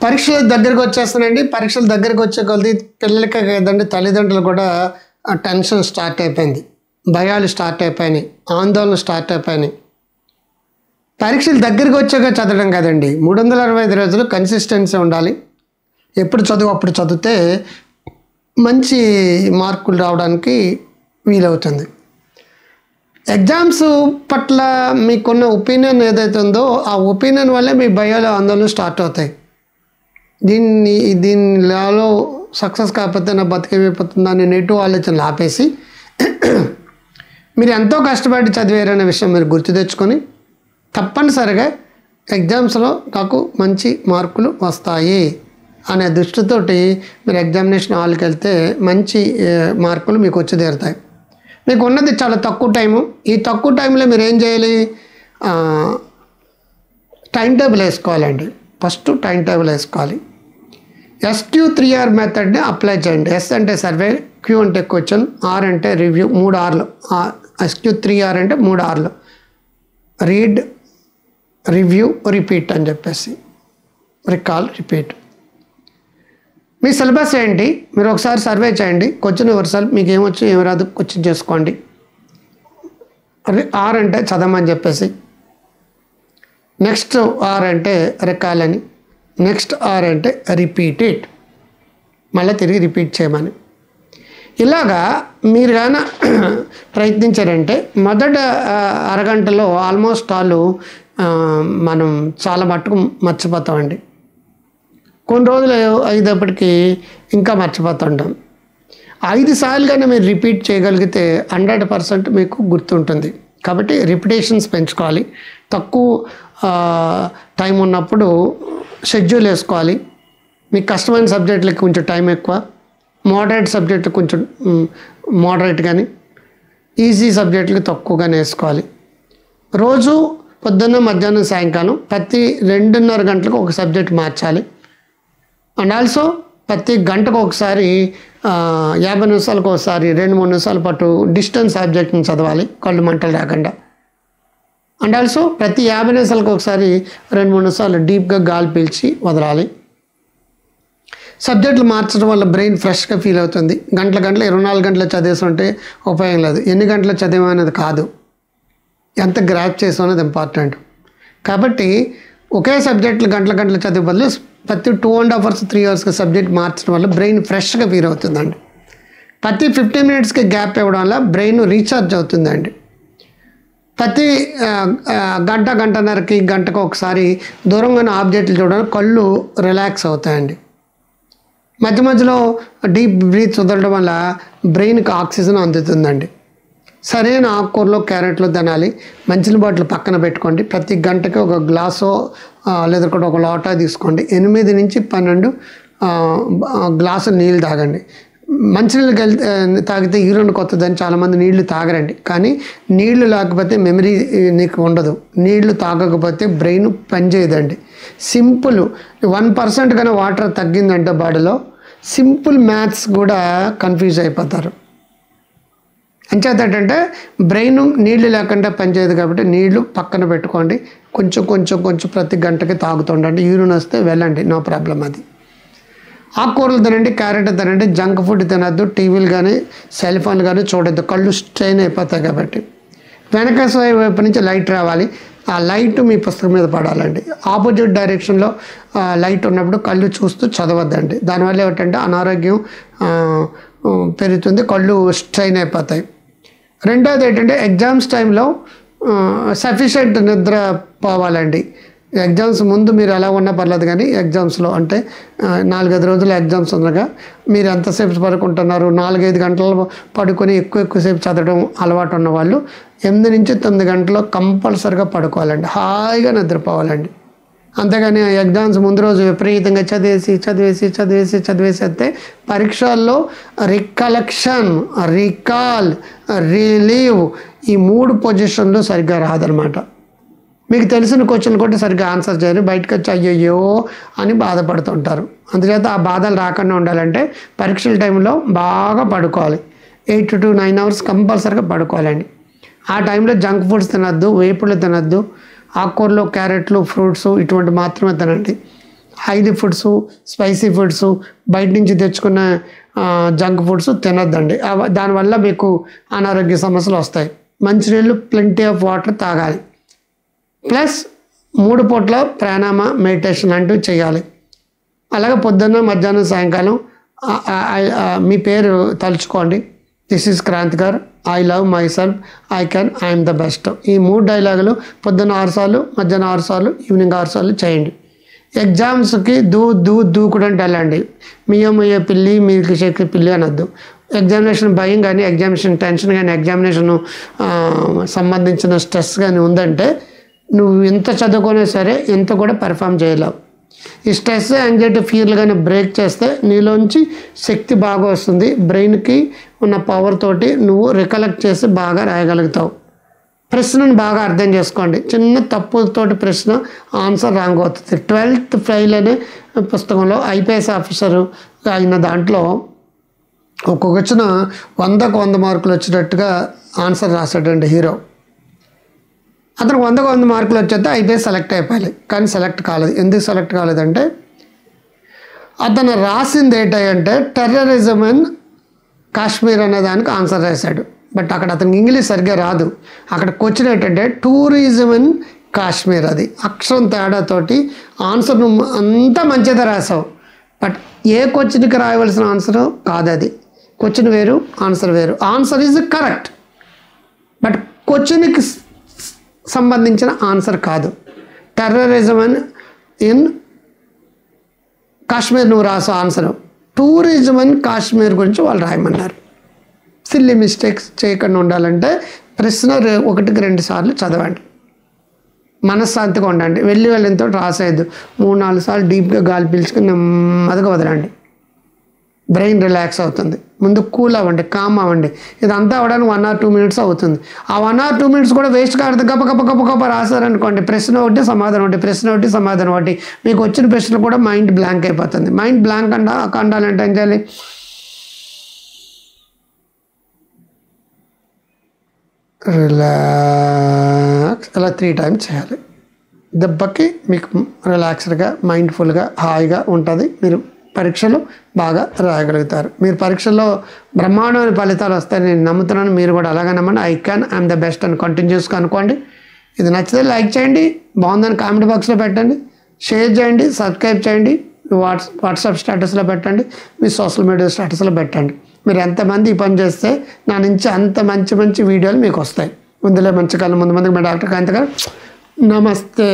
పరీక్షలు దగ్గరికి వచ్చేస్తానండి. పరీక్షలు దగ్గరికి వచ్చే కొద్ది పిల్లలకే కదండి తల్లిదండ్రులు కూడా టెన్షన్ స్టార్ట్ అయిపోయింది, భయాలు స్టార్ట్ అయిపోయినాయి, ఆందోళన స్టార్ట్ అయిపోయినాయి. పరీక్షలు దగ్గరికి వచ్చాక చదవడం కదండి, 365 రోజులు కన్సిస్టెన్సీ ఉండాలి. ఎప్పుడు చదువు అప్పుడు చదివితే మంచి మార్కులు రావడానికి వీలవుతుంది. ఎగ్జామ్స్ పట్ల మీకున్న ఒపీనియన్ ఏదైతే ఉందో ఆ ఒపీనియన్ వల్లే మీ భయాలు ఆందోళన స్టార్ట్ అవుతాయి. దీనిలో సక్సెస్ కాకపోతే నా బతికేమైపోతుందా అని నెగిటివ్ ఆలోచనలు ఆపేసి మీరు ఎంతో కష్టపడి చదివారనే విషయం మీరు గుర్తు తెచ్చుకొని తప్పనిసరిగా ఎగ్జామ్స్లో నాకు మంచి మార్కులు వస్తాయి అనే దృష్టితోటి మీరు ఎగ్జామినేషన్ హాల్కి వెళ్తే మంచి మార్కులు మీకు వచ్చి తీరుతాయి. మీకు ఉన్నది చాలా తక్కువ టైము. ఈ తక్కువ టైంలో మీరు ఏం చేయాలి? టైం టేబుల్ వేసుకోవాలండి. ఫస్ట్ టైం టేబుల్ వేసుకోవాలి. SQ3R మెథడ్ని అప్లై చేయండి. S అంటే సర్వే, Q అంటే క్వశ్చన్, R అంటే రివ్యూ. 3 Rలు. SQ3R అంటే 3 Rలు: రీడ్, రివ్యూ, రిపీట్ అని చెప్పేసి, రికాల్, రిపీట్. మీ సిలబస్ ఏంటి మీరు ఒకసారి సర్వే చేయండి. క్వశ్చన్ ఎవరిసారి మీకు ఏమొచ్చు ఏమి రాదు క్వశ్చన్ చేసుకోండి. R అంటే చదవమని చెప్పేసి, నెక్స్ట్ R అంటే రికాల్ అని, నెక్స్ట్ R అంటే రిపీట్ ఇట్, మళ్ళీ తిరిగి రిపీట్ చేయమని. ఇలాగా మీరు కానీ ప్రయత్నించారంటే మొదట అరగంటలో ఆల్మోస్ట్ వాళ్ళు మనం చాలా మట్టుకు మర్చిపోతామండి. కొన్ని రోజులు అయ్యేటప్పటికి ఇంకా మర్చిపోతుంటాం. 5 సార్లుగానే మీరు రిపీట్ చేయగలిగితే 100% మీకు గుర్తుంటుంది. కాబట్టి రిపిటేషన్స్ పెంచుకోవాలి. తక్కువ టైం ఉన్నప్పుడు షెడ్యూల్ వేసుకోవాలి. మీకు కష్టమైన సబ్జెక్టులకి కొంచెం టైం ఎక్కువ, మోడరేట్ సబ్జెక్టు కొంచెం మోడరేట్ కానీ, ఈజీ సబ్జెక్టులకి తక్కువగానే వేసుకోవాలి. రోజు పొద్దున్న, మధ్యాహ్నం, సాయంకాలం ప్రతి 2.5 గంటలకు ఒక సబ్జెక్ట్ మార్చాలి. అండ్ ఆల్సో ప్రతి గంటకు ఒకసారి 50 నిమిషాలకు ఒకసారి 2-3 నిమిషాల పాటు డిస్టెన్స్ సబ్జెక్ట్ని చదవాలి, కళ్ళు మంటలు రాకుండా. అండ్ ఆల్సో ప్రతి 50 నిమిషాలకు ఒకసారి 2-3 నిమిషాలు డీప్గా గాలి పీల్చి వదలాలి. సబ్జెక్టులు మార్చడం వల్ల బ్రెయిన్ ఫ్రెష్గా ఫీల్ అవుతుంది. గంటల 24 గంటలు చదివేస్తుంటే ఉపయోగం లేదు. ఎన్ని గంటలు చదివేమనేది కాదు, ఎంత గ్రాప్ చేసాం అనేది ఇంపార్టెంట్. కాబట్టి ఒకే సబ్జెక్టులు గంటల చదివే బదులు ప్రతి 2.5 hours 3 hours సబ్జెక్ట్ మార్చడం వల్ల బ్రెయిన్ ఫ్రెష్గా ఫీల్ అవుతుందండి. ప్రతి 15 minutesకి గ్యాప్ ఇవ్వడం వల్ల బ్రెయిన్ రీఛార్జ్ అవుతుందండి. ప్రతి గంటన్నరకి గంటకు ఒకసారి దూరంగా ఉన్న ఆబ్జెక్టులు చూడడం కళ్ళు రిలాక్స్ అవుతాయండి. మధ్య మధ్యలో డీప్ బ్రీత్ వదలడం వల్ల బ్రెయిన్కి ఆక్సిజన్ అందుతుందండి. సరైన ఆకుకూరలో, క్యారెట్లు తినాలి. మంచినీళ్ళ బాటిల్ పక్కన పెట్టుకోండి. ప్రతి గంటకి ఒక గ్లాసో లేదా ఒక లోటా తీసుకోండి. 8 నుంచి 12 గ్లాసులు నీళ్ళు తాగండి. మంచినీళ్ళు తాగితే యూరిన్ కొత్తదని చాలామంది నీళ్లు తాగరండి. కానీ నీళ్లు లేకపోతే మెమరీ నీకు ఉండదు. నీళ్లు తాగకపోతే బ్రెయిన్ పనిచేయదండి. సింపుల్ 1% కన్నా వాటర్ తగ్గిందంటే బాడీలో సింపుల్ మ్యాథ్స్ కూడా కన్ఫ్యూజ్ అయిపోతారు. అంచేత ఏంటంటే బ్రెయిన్ నీళ్లు లేకుండా పనిచేయదు. కాబట్టి నీళ్లు పక్కన పెట్టుకోండి. కొంచెం ప్రతి గంటకి తాగుతుండండి. యూరిన్ వస్తే వెళ్ళండి, నో ప్రాబ్లం. అది ఆకుకూరలు తినండి, క్యారెట్ తినండి, జంక్ ఫుడ్ తినద్దు, టీవీలు కానీ సెల్ ఫోన్లు కానీ చూడొద్దు, కళ్ళు స్ట్రెయిన్ అయిపోతాయి. కాబట్టి వెనక వైపు నుంచి లైట్ రావాలి. ఆ లైట్ మీ పుస్తకం మీద పడాలండి. ఆపోజిట్ డైరెక్షన్లో లైట్ ఉన్నప్పుడు కళ్ళు చూస్తూ చదవద్దండి. దానివల్ల ఏమిటంటే అనారోగ్యం పెరుగుతుంది, కళ్ళు స్ట్రెయిన్ అయిపోతాయి. రెండోది ఏంటంటే ఎగ్జామ్స్ టైంలో సఫిషియెంట్ నిద్ర పోవాలండి. ఎగ్జామ్స్ ముందు మీరు ఎలా ఉన్నా పర్లేదు, కానీ ఎగ్జామ్స్లో అంటే 4-5 రోజులు ఎగ్జామ్స్ ఉండగా మీరు ఎంతసేపు పడుకుంటున్నారు? 4-5 గంటలు పడుకొని ఎక్కువసేపు చదవడం అలవాటు ఉన్న వాళ్ళు 8 నుంచి 9 గంటలు కంపల్సరిగా పడుకోవాలండి. హాయిగా నిద్రపోవాలండి. అంతేగాని ఎగ్జామ్స్ ముందు రోజు విపరీతంగా చదివేసి వస్తే పరీక్షల్లో రికలెక్షన్, రికాల్, రిలీవ్ ఈ 3 పొజిషన్లు సరిగ్గా రాదనమాట. మీకు తెలిసిన క్వశ్చన్ కూడా సరిగ్గా ఆన్సర్ చేయరు, బయటకు వచ్చి అయ్యయ్యో అని బాధపడుతుంటారు. అందుచేత ఆ బాధలు రాకుండా ఉండాలంటే పరీక్షల టైంలో బాగా పడుకోవాలి. 8 to 9 hours కంపల్సరీగా పడుకోవాలండి. ఆ టైంలో జంక్ ఫుడ్స్ తినద్దు, వేపుళ్ళు తినద్దు, ఆకుకూరలు, క్యారెట్లు, ఫ్రూట్స్ ఇటువంటి మాత్రమే తినండి. ఆయిలీ ఫుడ్స్, స్పైసీ ఫుడ్స్, బయట నుంచి తెచ్చుకున్న జంక్ ఫుడ్స్ తినొద్దండి. దానివల్ల మీకు అనారోగ్య సమస్యలు వస్తాయి. మంచినీళ్ళు, ప్లెంటీ ఆఫ్ వాటర్ తాగాలి. ప్లస్ 3 పూట్ల ప్రాణాయామ, మెడిటేషన్ లాంటివి చేయాలి. అలాగే పొద్దున్న, మధ్యాహ్నం, సాయంకాలం మీ పేరు తలుచుకోండి. This is Krantikar, I love myself, I can, I'm the best. ఈ 3 డైలాగులు పొద్దున్న 6 సార్లు, మధ్యాహ్నం 6 సార్లు, ఈవినింగ్ 6 సార్లు చేయండి. ఎగ్జామ్స్కి దూకుడంటే వెళ్ళండి. మియ్యే పిల్లి, మీకు షేక్ పిల్లి అనొద్దు. ఎగ్జామినేషన్ భయం కానీ, ఎగ్జామినేషన్ టెన్షన్ కానీ, ఎగ్జామినేషన్ సంబంధించిన స్ట్రెస్ కానీ ఉందంటే నువ్వు ఎంత చదువుకునే సరే ఎంత కూడా పెర్ఫామ్ చేయలేవు. ఈ స్ట్రెస్, యాంగ్జైటీ, ఫీర్లు కానీ బ్రేక్ చేస్తే నీలోంచి శక్తి బాగా వస్తుంది. బ్రెయిన్కి ఉన్న పవర్ తోటి నువ్వు రికలెక్ట్ చేసి బాగా రాయగలుగుతావు. ప్రశ్నను బాగా అర్థం చేసుకోండి. చిన్న తప్పుతోటి ప్రశ్న ఆన్సర్ రాంగ్ అవుతుంది. 12th ఫెయిల్ అనే పుస్తకంలో ఐపీఎస్ ఆఫీసరు అయిన దాంట్లో ఒక్కొక్క వచ్చిన 100కు 100 మార్కులు వచ్చినట్టుగా ఆన్సర్ రాశాడండి హీరో. అతను 100కు 100 మార్కులు వచ్చేస్తే ఐపీఎస్ సెలెక్ట్ అయిపోయాలి. కానీ సెలెక్ట్ కాలేదు. ఎందుకు సెలెక్ట్ కాలేదంటే అతను రాసింది ఏంటంటే టెర్రరిజం ఇన్ కాశ్మీర్ అనే దానికి ఆన్సర్ రాశాడు. బట్ అక్కడ అతనికి ఇంగ్లీష్ సరిగ్గా రాదు. అక్కడ క్వశ్చన్ ఏంటంటే టూరిజం ఇన్ కాశ్మీర్. అది అక్షరం తేడాతోటి ఆన్సర్ నువ్వు అంతా మంచిగా రాసావు. బట్ ఏ క్వశ్చన్కి రాయవలసిన ఆన్సర్ కాదు అది. క్వశ్చన్ వేరు, ఆన్సర్ వేరు. ఆన్సర్ ఈజ్ కరెక్ట్, బట్ క్వశ్చన్కి సంబంధించిన ఆన్సర్ కాదు. టెర్రరిజం ఇన్ కాశ్మీర్ నువ్వు రాసా ఆన్సర్. టూరిజం ఇన్ కాశ్మీర్ గురించి వాళ్ళు రాయమన్నారు. సిల్లీ మిస్టేక్స్ చేయకుండా ఉండాలంటే ప్రశ్న 1కి 2 సార్లు చదవండి. మనశ్శాంతిగా ఉండండి. వెళ్ళితో రాసేయద్దు. 3-4 సార్లు డీప్గా గాలి పీల్చుకుని నెమ్మదిగా వదలండి. బ్రెయిన్ రిలాక్స్ అవుతుంది. ముందు కూల్ అవ్వండి, కామ్ అవ్వండి. ఇదంతా అవ్వడానికి 1 or 2 minutes అవుతుంది. ఆ 1 or 2 minutes కూడా వేస్ట్ కాదు. గప్ప రాశారనుకోండి, ప్రశ్న ఒకటి సమాధానం ఒకటి, ప్రశ్న ఒకటి సమాధానం ఒకటి, మీకు వచ్చిన ప్రశ్న కూడా మైండ్ బ్లాంక్ అయిపోతుంది. మైండ్ బ్లాంక్ కండాలంటే ఏం చేయాలి? రిలాక్స్ అలా 3 times చేయాలి. దెబ్బకి మీకు రిలాక్స్డ్గా, మైండ్ఫుల్గా, హాయిగా ఉంటుంది. మీరు పరీక్షలు బాగా రాయగలుగుతారు. మీరు పరీక్షల్లో బ్రహ్మాండమైన ఫలితాలు వస్తాయని నేను నమ్ముతున్నాను. మీరు కూడా అలాగే నమ్మండి. I can, I'm the best అని కంటిన్యూస్గా అనుకోండి. ఇది నచ్చితే లైక్ చేయండి, బాగుందని కామెంట్ బాక్స్లో పెట్టండి, షేర్ చేయండి, సబ్స్క్రైబ్ చేయండి, వాట్సాప్ స్టేటస్లో పెట్టండి, మీ సోషల్ మీడియా స్టేటస్లో పెట్టండి. మీరు ఎంతమంది ఈ పని చేస్తే నా నుంచి అంత మంచి వీడియోలు మీకు వస్తాయి. ముందులే మంచి కాలం ముందుకు మీ డాక్టర్ కాంతి గారు. నమస్తే.